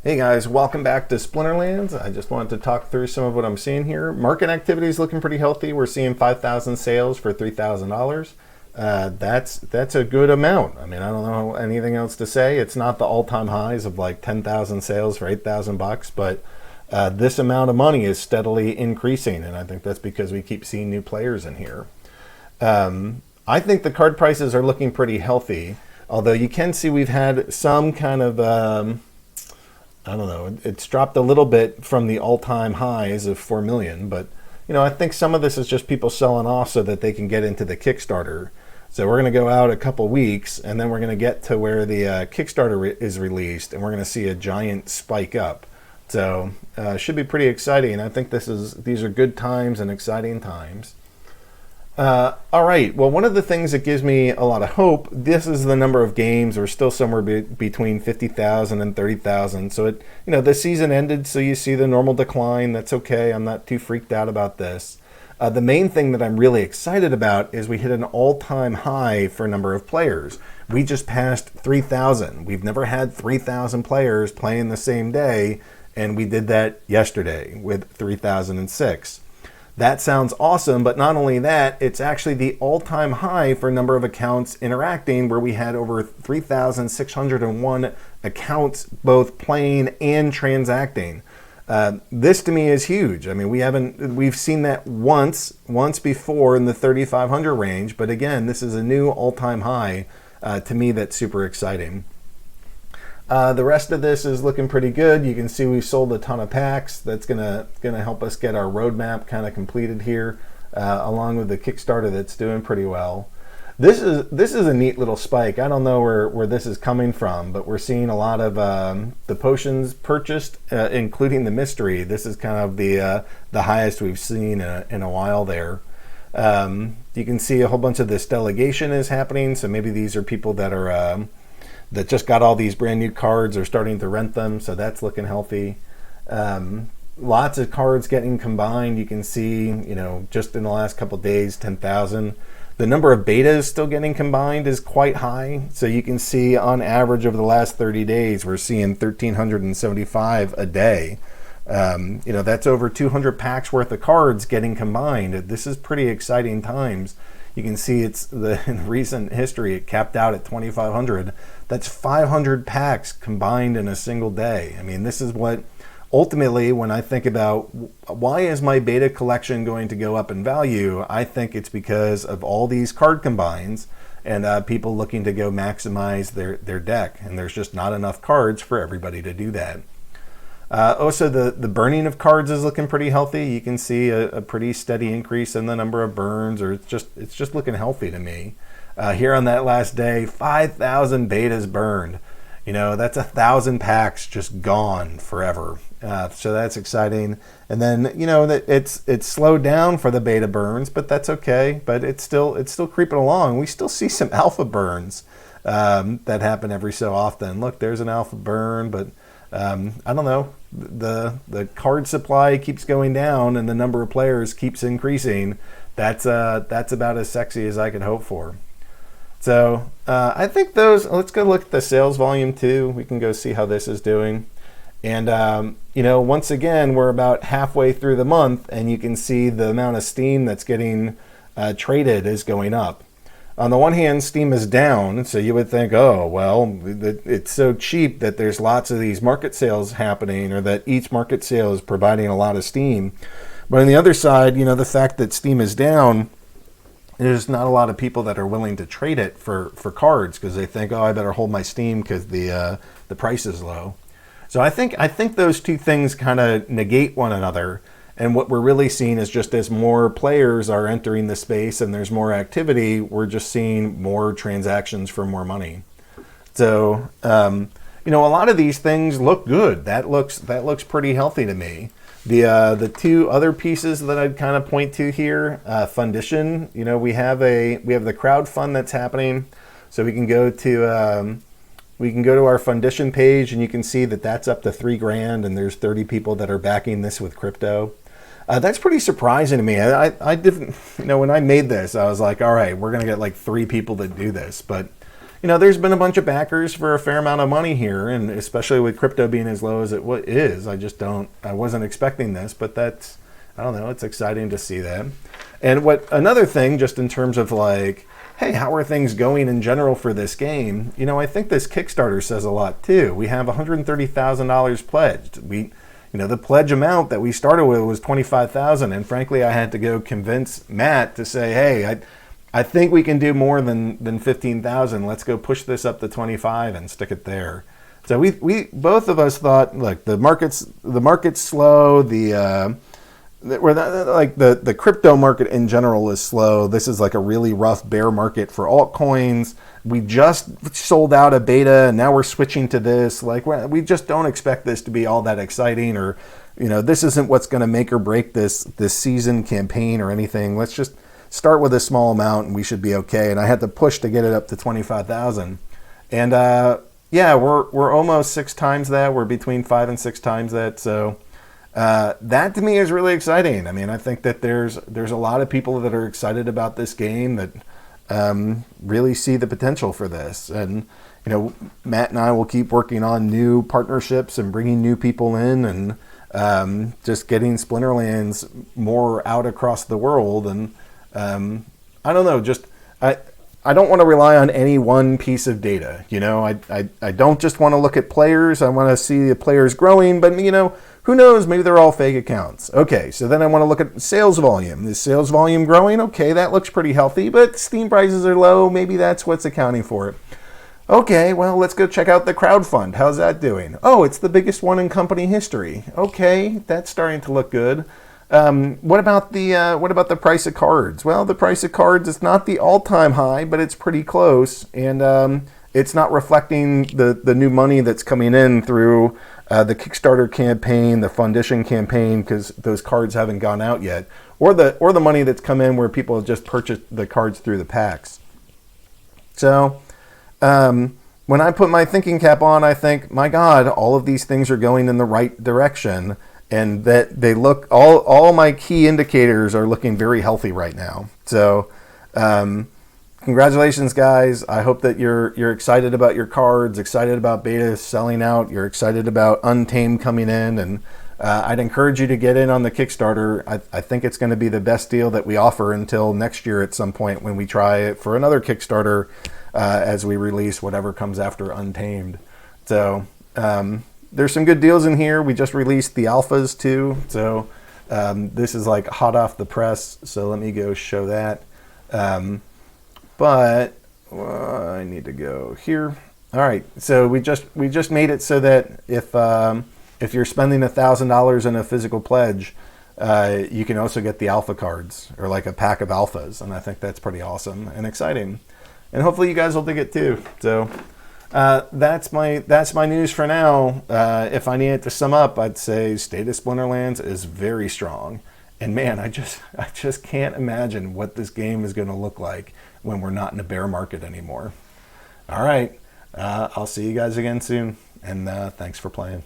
Hey guys, welcome back to Splinterlands. I just wanted to talk through some of what I'm seeing here. Market activity is looking pretty healthy. We're seeing 5,000 sales for $3,000. That's a good amount. I mean, I don't know anything else to say. It's not the all-time highs of like 10,000 sales for $8,000, but this amount of money is steadily increasing, and I think that's because we keep seeing new players in here. I think the card prices are looking pretty healthy, although you can see we've had some kind of I don't know. It's dropped a little bit from the all-time highs of 4 million, but I think some of this is just people selling off so that they can get into the Kickstarter. So we're going to go out a couple weeks, and then we're going to get to where the Kickstarter is released, and we're going to see a giant spike up. So should be pretty exciting. I think these are good times and exciting times. All right. Well, one of the things that gives me a lot of hope, this is the number of games. We're still somewhere between 50,000 and 30,000. So the season ended, so you see the normal decline. That's okay. I'm not too freaked out about this. The main thing that I'm really excited about is we hit an all-time high for number of players. We just passed 3,000. We've never had 3,000 players playing the same day, and we did that yesterday with 3,006. That sounds awesome, but not only that, it's actually the all-time high for number of accounts interacting, where we had over 3,601 accounts both playing and transacting. This to me is huge. I mean, we've seen that once before in the 3,500 range, but again, this is a new all-time high. To me, that's super exciting. The rest of this is looking pretty good. You can see we've sold a ton of packs. That's gonna help us get our roadmap kind of completed here, along with the Kickstarter that's doing pretty well. This is a neat little spike. I don't know where this is coming from, but we're seeing a lot of the potions purchased, including the mystery. This is kind of the highest we've seen in a while there. You can see a whole bunch of this delegation is happening. So maybe these are people that are that just got all these brand new cards are starting to rent them, so that's looking healthy. Lots of cards getting combined. You can see, just in the last couple of days, 10,000. The number of betas still getting combined is quite high. So you can see on average over the last 30 days, we're seeing 1,375 a day. That's over 200 packs worth of cards getting combined. This is pretty exciting times. You can see in recent history, it capped out at 2,500. That's 500 packs combined in a single day. I mean, this is what ultimately, when I think about why is my beta collection going to go up in value, I think it's because of all these card combines and people looking to go maximize their deck. And there's just not enough cards for everybody to do that. Also, the burning of cards is looking pretty healthy. You can see a pretty steady increase in the number of burns, or it's just looking healthy to me. Here on that last day, 5,000 betas burned. That's 1,000 packs just gone forever. So that's exciting. And then that it's slowed down for the beta burns, but that's okay. But it's still creeping along. We still see some alpha burns that happen every so often. Look, there's an alpha burn, but I don't know. The card supply keeps going down and the number of players keeps increasing. That's about as sexy as I could hope for. So I think let's go look at the sales volume too. We can go see how this is doing. And once again, we're about halfway through the month, and you can see the amount of Steam that's getting traded is going up. On the one hand, Steam is down, so you would think, oh, well, it's so cheap that there's lots of these market sales happening, or that each market sale is providing a lot of Steam. But on the other side, the fact that Steam is down, there's not a lot of people that are willing to trade it for cards because they think, oh, I better hold my Steam because the price is low. So I think those two things kind of negate one another. And what we're really seeing is just as more players are entering the space and there's more activity, we're just seeing more transactions for more money. So, a lot of these things look good. That looks pretty healthy to me. The two other pieces that I'd kind of point to here, Fundition. We have the crowd fund that's happening. So we can go to our Fundition page, and you can see that that's up to $3,000, and there's 30 people that are backing this with crypto. That's pretty surprising to me. I didn't, when I made this, I was like, all right, we're going to get like 3 people that do this. But, there's been a bunch of backers for a fair amount of money here, and especially with crypto being as low as it is, I wasn't expecting this, but I don't know, it's exciting to see that. And another thing, just in terms of like, hey, how are things going in general for this game? I think this Kickstarter says a lot too. We have $130,000 pledged. The pledge amount that we started with was $25,000, and frankly, I had to go convince Matt to say, hey, I think we can do more than $15,000. Let's go push this up to 25 and stick it there. So we both of us thought, look, the market's slow. The crypto market in general is slow. This is like a really rough bear market for altcoins. We just sold out a beta and now we're switching to this. Like, we just don't expect this to be all that exciting, or this isn't what's going to make or break this season campaign or anything. Let's just start with a small amount and we should be okay. And I had to push to get it up to 25,000. And we're almost 6 times that. We're between 5 and 6 times that. So that to me is really exciting. I mean, I think that there's a lot of people that are excited about this game that really see the potential for this. And Matt and I will keep working on new partnerships and bringing new people in, and just getting Splinterlands more out across the world. And I don't know, just I don't want to rely on any one piece of data. I don't just want to look at players. I want to see the players growing, but who knows? Maybe they're all fake accounts. Okay, so then I want to look at sales volume. Is sales volume growing? Okay, that looks pretty healthy, but Steam prices are low. Maybe that's what's accounting for it. Okay, well, let's go check out the crowdfund. How's that doing? Oh, it's the biggest one in company history. Okay, that's starting to look good. What about the price of cards? Well, the price of cards is not the all-time high, but it's pretty close, and it's not reflecting the new money that's coming in through the Kickstarter campaign, the Fundition campaign, because those cards haven't gone out yet, or the money that's come in where people have just purchased the cards through the packs. So when I put my thinking cap on, I think, my God, all of these things are going in the right direction, and that they look, all my key indicators are looking very healthy right now. So congratulations, guys. I hope that you're excited about your cards, excited about beta selling out, you're excited about Untamed coming in, and I'd encourage you to get in on the Kickstarter. I think it's going to be the best deal that we offer until next year at some point when we try it for another Kickstarter as we release whatever comes after Untamed. So there's some good deals in here. We just released the alphas too, so this is like hot off the press. So let me go show that. But I need to go here. All right, so we just made it so that if you're spending $1,000 in a physical pledge, you can also get the alpha cards, or like a pack of alphas, and I think that's pretty awesome and exciting. And hopefully you guys will dig it too. So that's my news for now. If I needed to sum up, I'd say State of Splinterlands is very strong. And man, I just can't imagine what this game is going to look like when we're not in a bear market anymore. All right, I'll see you guys again soon, and thanks for playing.